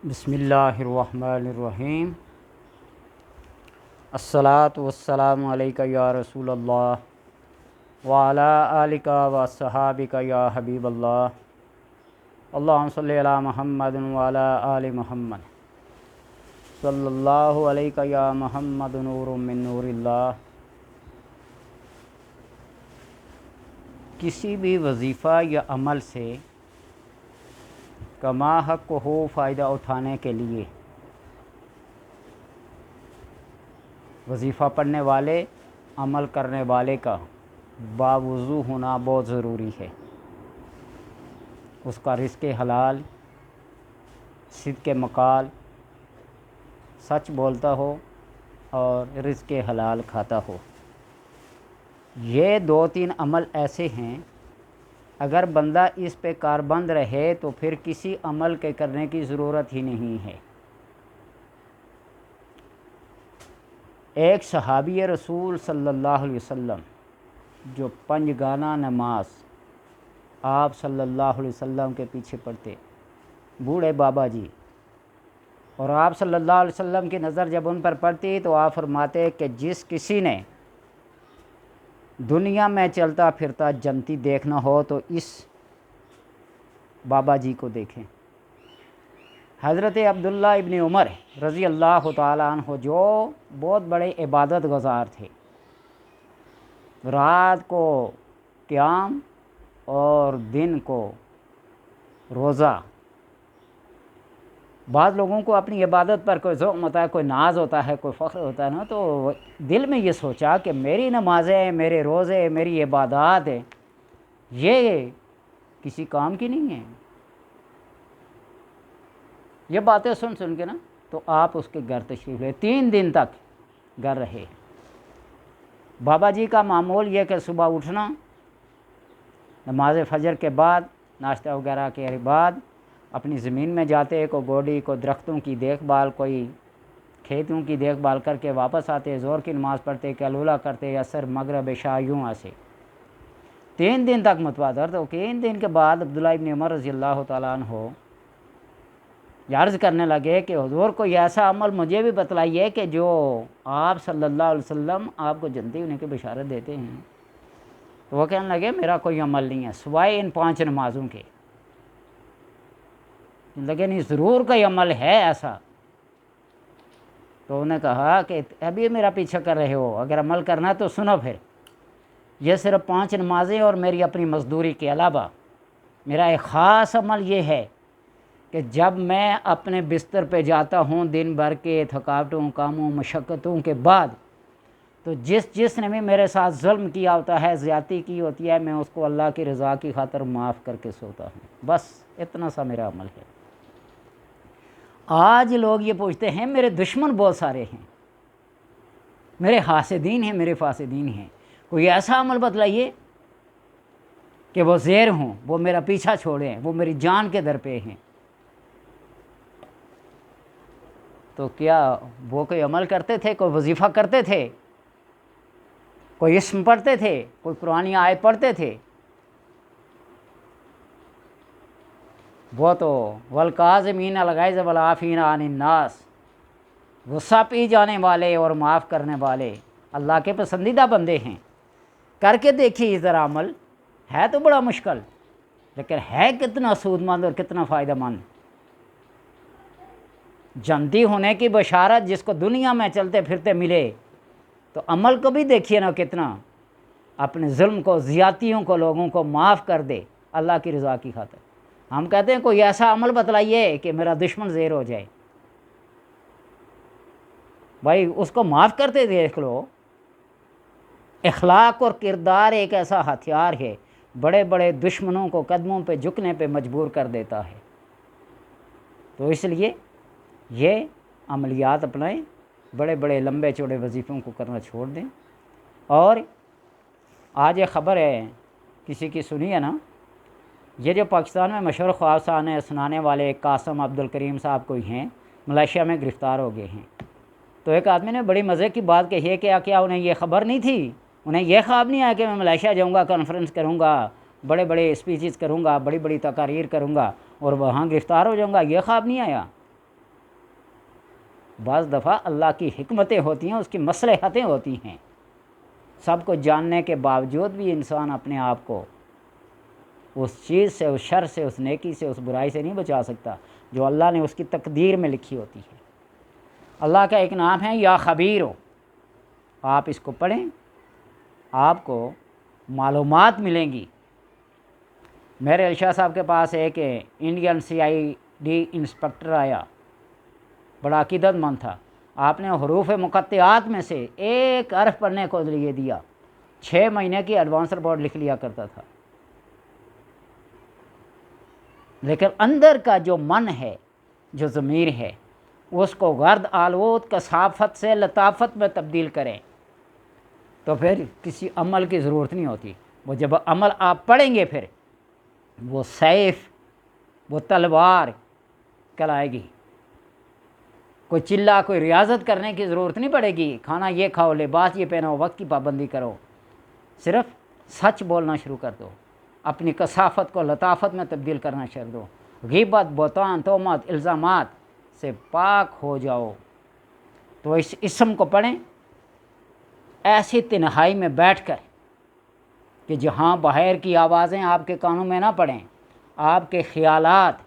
بسم اللہ الرحمن الرحیم۔ الصلاۃ والسلام علیکہ یا رسول اللہ وعلی آلک و صحابک یا حبیب اللہ۔ اللہم صلی علی محمد وعلی آل محمد صلی اللہ علیکہ یا محمد نور من نور اللہ۔ کسی بھی وظیفہ یا عمل سے کما حق کو ہو فائدہ اٹھانے کے لیے وظیفہ پڑھنے والے عمل کرنے والے کا باوضو ہونا بہت ضروری ہے۔ اس کا رزق حلال، صدق مقال، سچ بولتا ہو اور رزق حلال کھاتا ہو۔ یہ 2-3 عمل ایسے ہیں اگر بندہ اس پہ کاربند رہے تو پھر کسی عمل کے کرنے کی ضرورت ہی نہیں ہے۔ ایک صحابی رسول صلی اللہ علیہ وسلم جو 5 گانا نماز آپ صلی اللہ علیہ وسلم کے پیچھے پڑھتے، بوڑھے بابا جی، اور آپ صلی اللہ علیہ وسلم کی نظر جب ان پر پڑتی تو آپ فرماتے کہ جس کسی نے دنیا میں چلتا پھرتا جنتی دیکھنا ہو تو اس بابا جی کو دیکھیں۔ حضرت عبداللہ ابن عمر رضی اللہ تعالیٰ عنہ جو بہت بڑے عبادت گزار تھے، رات کو قیام اور دن کو روزہ۔ بعض لوگوں کو اپنی عبادت پر کوئی ذوق ہوتا ہے، کوئی ناز ہوتا ہے، کوئی فخر ہوتا ہے نا، تو دل میں یہ سوچا کہ میری نمازیں، میرے روزے، میری عبادات یہ کسی کام کی نہیں ہیں۔ یہ باتیں سن کے نا تو آپ اس کے گھر تشریف لے، 3 دن تک گھر رہے۔ بابا جی کا معمول یہ کہ صبح اٹھنا، نماز فجر کے بعد ناشتہ وغیرہ کے بعد اپنی زمین میں جاتے، کوئی گوڈی، کوئی درختوں کی دیکھ بھال، کوئی کھیتوں کی دیکھ بھال کر کے واپس آتے، زور کی نماز پڑھتے، کیلولہ کرتے، عصر مغرب عشاء یوں ایسے 3 دن تک متواتر۔ تو 3 دن کے بعد عبداللہ ابن عمر رضی اللہ تعالیٰ عنہ عرض کرنے لگے کہ حضور کوئی ایسا عمل مجھے بھی بتلائیے کہ جو آپ صلی اللہ علیہ وسلم آپ کو جنتی ہونے کی بشارت دیتے ہیں۔ تو وہ کہنے لگے میرا کوئی عمل نہیں ہے سوائے ان 5 نمازوں کے۔ لگے نہیں ضرور کوئی عمل ہے ایسا۔ تو انہوں نے کہا کہ ابھی میرا پیچھا کر رہے ہو، اگر عمل کرنا تو سنو پھر، یہ صرف 5 نمازیں اور میری اپنی مزدوری کے علاوہ میرا ایک خاص عمل یہ ہے کہ جب میں اپنے بستر پہ جاتا ہوں دن بھر کے تھکاوٹوں، کاموں، مشقتوں کے بعد، تو جس نے بھی میرے ساتھ ظلم کیا ہوتا ہے، زیادتی کی ہوتی ہے، میں اس کو اللہ کی رضا کی خاطر معاف کر کے سوتا ہوں۔ بس اتنا سا میرا عمل ہے۔ آج لوگ یہ پوچھتے ہیں میرے دشمن بہت سارے ہیں، میرے حاسدین ہیں، میرے فاسدین ہیں، کوئی ایسا عمل بتلائیے کہ وہ زیر ہوں، وہ میرا پیچھا چھوڑیں، وہ میری جان کے در پہ ہیں۔ تو کیا وہ کوئی عمل کرتے تھے، کوئی وظیفہ کرتے تھے، کوئی اسم پڑھتے تھے، کوئی قرآنی آیت پڑھتے تھے؟ وہ تو والکاظمین الغیظ والعافین عن الناس، غصہ پی جانے والے اور معاف کرنے والے اللہ کے پسندیدہ بندے ہیں۔ کر کے دیکھیے ذرا عمل، ہے تو بڑا مشکل لیکن ہے کتنا سود مند اور کتنا فائدہ مند۔ جنتی ہونے کی بشارت جس کو دنیا میں چلتے پھرتے ملے، تو عمل کو بھی دیکھیے نا کتنا اپنے ظلم کو، زیادتیوں کو لوگوں کو معاف کر دے اللہ کی رضا کی خاطر۔ ہم کہتے ہیں کوئی ایسا عمل بتلائیے کہ میرا دشمن زیر ہو جائے۔ بھائی اس کو معاف کرتے دیکھ لو۔ اخلاق اور کردار ایک ایسا ہتھیار ہے، بڑے بڑے دشمنوں کو قدموں پہ جھکنے پہ مجبور کر دیتا ہے۔ تو اس لیے یہ عملیات اپنائیں، بڑے بڑے لمبے چوڑے وظیفوں کو کرنا چھوڑ دیں۔ اور آج یہ خبر ہے کسی کی سنی ہے نا، یہ جو پاکستان میں مشہور خواب سنانے والے قاسم عبد الکریم صاحب کوئی ہیں، ملائیشیا میں گرفتار ہو گئے ہیں۔ تو ایک آدمی نے بڑی مزے کی بات کہی ہے کہ کیا انہیں یہ خبر نہیں تھی، انہیں یہ خواب نہیں آیا کہ میں ملائیشیا جاؤں گا، کانفرنس کروں گا، بڑے بڑے اسپیچز کروں گا، بڑی بڑی تقاریر کروں گا اور وہاں گرفتار ہو جاؤں گا، یہ خواب نہیں آیا؟ بعض دفعہ اللہ کی حکمتیں ہوتی ہیں، اس کی مصلحتیں ہوتی ہیں، سب کو جاننے کے باوجود بھی انسان اپنے آپ کو اس چیز سے، اس شر سے، اس نیکی سے، اس برائی سے نہیں بچا سکتا جو اللہ نے اس کی تقدیر میں لکھی ہوتی ہے۔ اللہ کا ایک نام ہے یا خبیر ہو، آپ اس کو پڑھیں، آپ کو معلومات ملیں گی۔ میرے الشاہ صاحب کے پاس ایک انڈین CID انسپکٹر آیا، بڑا عقیدت مند تھا، آپ نے حروف مقطعات میں سے ایک حرف پڑھنے کو لیے دیا، 6 مہینے کی ایڈوانس رپورٹ لکھ لیا کرتا تھا۔ لیکن اندر کا جو من ہے، جو ضمیر ہے، اس کو غرد آلود کثافت سے لطافت میں تبدیل کریں تو پھر کسی عمل کی ضرورت نہیں ہوتی۔ وہ جب عمل آپ پڑھیں گے پھر وہ سیف، وہ تلوار کلائے گی۔ کوئی چلا، کوئی ریاضت کرنے کی ضرورت نہیں پڑے گی، کھانا یہ کھاؤ، لباس یہ پہنو، وقت کی پابندی کرو، صرف سچ بولنا شروع کر دو، اپنی کثافت کو لطافت میں تبدیل کرنا شروع دو، غیبت، بہتان، تہمت، الزامات سے پاک ہو جاؤ۔ تو اس اسم کو پڑھیں ایسی تنہائی میں بیٹھ کر کہ جہاں باہر کی آوازیں آپ کے کانوں میں نہ پڑیں، آپ کے خیالات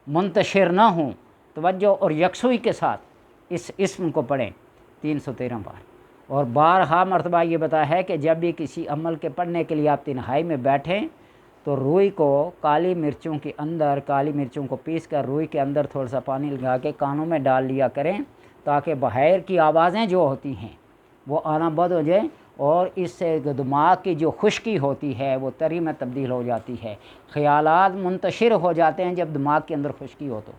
منتشر نہ ہوں، توجہ اور یکسوئی کے ساتھ اس اسم کو پڑھیں 313 بار۔ اور بارہا مرتبہ یہ بتا ہے کہ جب بھی کسی عمل کے پڑھنے کے لیے آپ تنہائی میں بیٹھیں تو روئی کو کالی مرچوں کے اندر، کالی مرچوں کو پیس کر روئی کے اندر تھوڑا سا پانی لگا کے کانوں میں ڈال لیا کریں تاکہ باہر کی آوازیں جو ہوتی ہیں وہ آنا بند ہو جائیں، اور اس سے دماغ کی جو خشکی ہوتی ہے وہ تری میں تبدیل ہو جاتی ہے۔ خیالات منتشر ہو جاتے ہیں جب دماغ کے اندر خشکی ہو تو۔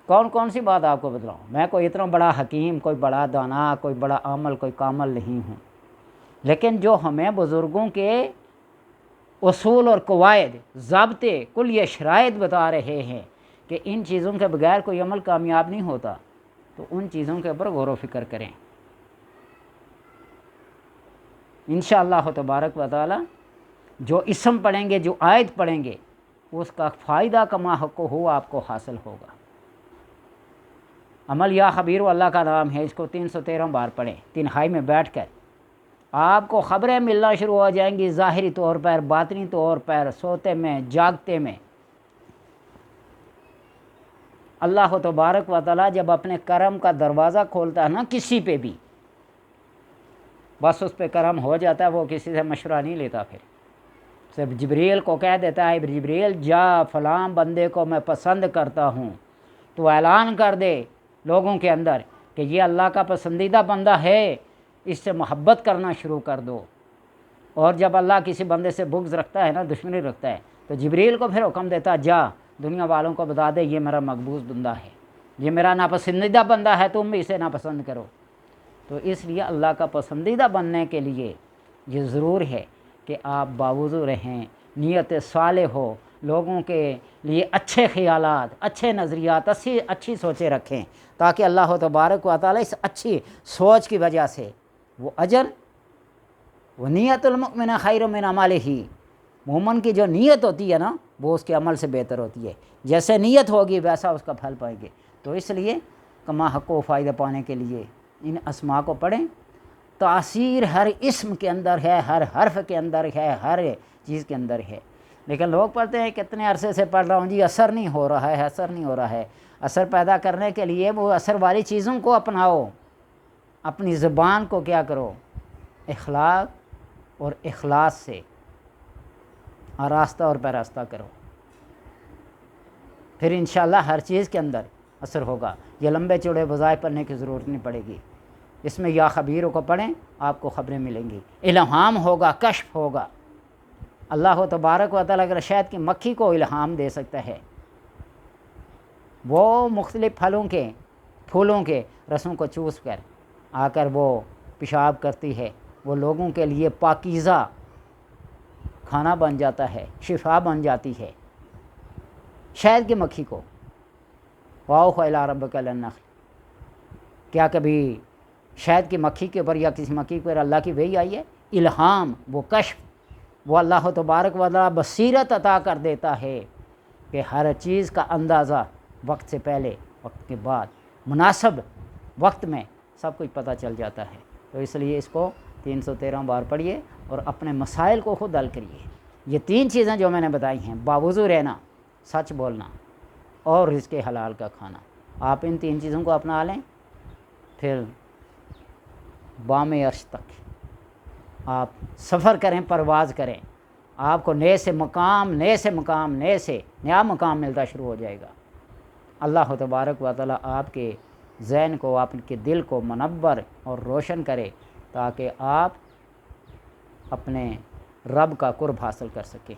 کون سی بات آپ کو بتلاؤں، میں کوئی اتنا بڑا حکیم، کوئی بڑا دانا، کوئی بڑا عامل، کوئی کامل نہیں ہوں، لیکن جو ہمیں بزرگوں کے اصول اور قواعد، ضابطے، کل یہ شرائط بتا رہے ہیں کہ ان چیزوں کے بغیر کوئی عمل کامیاب نہیں ہوتا، تو ان چیزوں کے اوپر غور و فکر کریں۔ انشاءاللہ تبارک و تعالی جو اسم پڑھیں گے، جو آیت پڑھیں گے، اس کا فائدہ کما حق ہو آپ کو حاصل ہوگا۔ عمل یا خبیر اللہ کا نام ہے، اس کو 313 بار پڑھیں تنہائی میں بیٹھ کر، آپ کو خبریں ملنا شروع ہو جائیں گی، ظاہری طور پر، باطنی طور پر، سوتے میں، جاگتے میں۔ اللہ تبارک و تعالی جب اپنے کرم کا دروازہ کھولتا ہے نا کسی پہ بھی، بس اس پہ کرم ہو جاتا ہے، وہ کسی سے مشورہ نہیں لیتا، پھر صرف جبریل کو کہہ دیتا ہے جبریل جا فلاں بندے کو میں پسند کرتا ہوں، تو اعلان کر دے لوگوں کے اندر کہ یہ اللہ کا پسندیدہ بندہ ہے، اس سے محبت کرنا شروع کر دو۔ اور جب اللہ کسی بندے سے بغض رکھتا ہے نا، دشمنی رکھتا ہے، تو جبریل کو پھر حکم دیتا جا دنیا والوں کو بتا دے یہ میرا مقبوض بندہ ہے، یہ میرا ناپسندیدہ بندہ ہے، تم بھی اسے ناپسند کرو۔ تو اس لیے اللہ کا پسندیدہ بننے کے لیے یہ ضرور ہے کہ آپ باوضو رہیں، نیت صالح ہو، لوگوں کے لیے اچھے خیالات، اچھے نظریات، اچھی سوچیں رکھیں، تاکہ اللہ تبارک و تعالی اس اچھی سوچ کی وجہ سے وہ اجر، وہ نیت المؤمن خیر من عملہ، مومن کی جو نیت ہوتی ہے نا وہ اس کے عمل سے بہتر ہوتی ہے، جیسے نیت ہوگی ویسا اس کا پھل پائیں گے۔ تو اس لیے کما حق و فائدہ پانے کے لیے ان اسماء کو پڑھیں۔ تاثیر ہر اسم کے اندر ہے، ہر حرف کے اندر ہے، ہر چیز کے اندر ہے، لیکن لوگ پڑھتے ہیں کتنے عرصے سے پڑھ رہا ہوں جی، اثر نہیں ہو رہا ہے، اثر نہیں ہو رہا ہے۔ اثر پیدا کرنے کے لیے وہ اثر والی چیزوں کو اپناؤ، اپنی زبان کو کیا کرو، اخلاق اور اخلاص سے آراستہ اور پیراستہ کرو، پھر انشاءاللہ ہر چیز کے اندر اثر ہوگا۔ یہ لمبے چوڑے وظائف پڑھنے کی ضرورت نہیں پڑے گی، اس میں یا خبیروں کو پڑھیں، آپ کو خبریں ملیں گی، الہام ہوگا، کشف ہوگا۔ اللہ تبارک و تعالیٰ اگر شہد کی مکھی کو الہام دے سکتا ہے، وہ مختلف پھولوں کے رسوں کو چوس کر آ کر وہ پیشاب کرتی ہے، وہ لوگوں کے لیے پاکیزہ کھانا بن جاتا ہے، شفا بن جاتی ہے۔ شہد کی مکھی کو واؤ الی ربک النخل، کیا کبھی شہد کی مکھی کے اوپر یا کسی مکھی کے اوپر اللہ کی وحی آئی ہے؟ الہام، وہ کشف، وہ اللہ تبارک و تعالی بصیرت عطا کر دیتا ہے کہ ہر چیز کا اندازہ وقت سے پہلے، وقت کے بعد مناسب وقت میں سب کچھ پتہ چل جاتا ہے۔ تو اس لیے اس کو 313 بار پڑھیے اور اپنے مسائل کو خود حل کریے۔ یہ 3 چیزیں جو میں نے بتائی ہیں، باوضو رہنا، سچ بولنا اور رزق حلال کا کھانا، آپ ان 3 چیزوں کو اپنا لیں، پھر بام عرش تک آپ سفر کریں، پرواز کریں، آپ کو نئے سے مقام نیا مقام ملتا شروع ہو جائے گا۔ اللہ تبارک و تعالی آپ کے ذہن کو، آپ کے دل کو منور اور روشن کرے تاکہ آپ اپنے رب کا قرب حاصل کر سکیں۔